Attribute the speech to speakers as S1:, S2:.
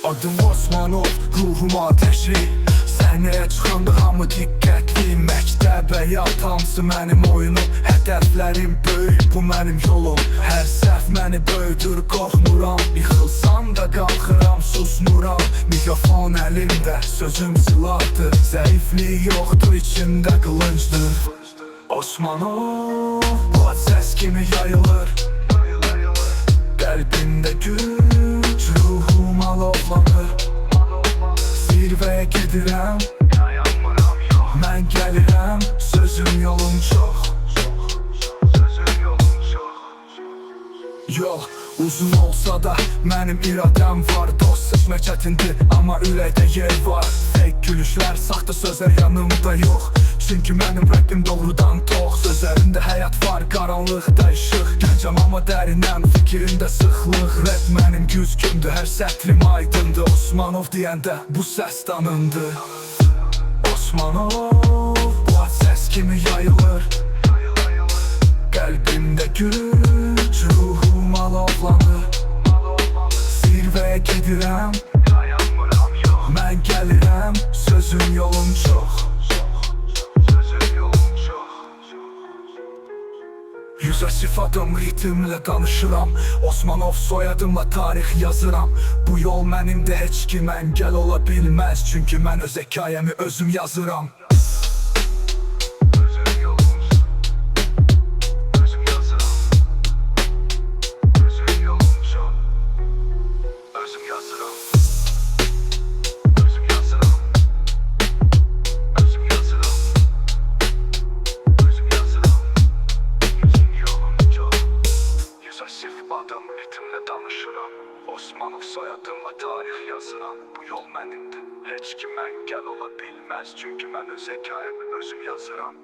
S1: Adım Osmanov, ruhum ateşi. Səhnəyə çıxanda hamı diqqətli. Məktəbə yatamsı mənim oyunum. Hədəflərim böyük, bu mənim yolum. Hər səhv məni böyüdür, qorxmuram. Yıxılsam da qalxıram, susmuram. Mikrofon əlimdə, sözüm silahdır. Zəiflik yoxdur, içimdə qılıncdır. Osmanov, bu səs kimi yayılır. Qəlbimdə güc, ruhum alovlanır. Zirvəyə gedirəm, mən gəlirəm. Sözüm yolum çox. Yol uzun olsa da mənim iradəm var. Dost seçmək çətindir, amma ürəkdə yer var. Fake gülüşlər, saxta sözlər yanımda yox. Çünki mənim rəbbim doğrudan tox. Sözlərində həyat var, qaranlıqda işıq. Gəncəm amma dərinəm, fikrimdə sıxlıq. Rəbb mənim güzgümdür, hər sətrim aydındır. Osmanov deyəndə bu səs tanındı. Osmanov, bu səs kimi yayılır. Qəlbimdə güc, ruhum alovlanır. Zirvəyə gedirəm, mən gəlirəm. Sözüm yolum çox. Yüzə sifadım, ritmlə danışıram. Osmanov soyadımla tarix yazıram. Bu yol mənimdə, heç kim əngəl ola bilməz. Çünki mən öz hekayəmi özüm yazıram. Adım ritimle danışıram. Osmanov soyadımla tarih yazıram. Bu yol mənimdir, heç kim əngəl ola bilməz. Çünki mən öz hekayəmi özüm yazıram.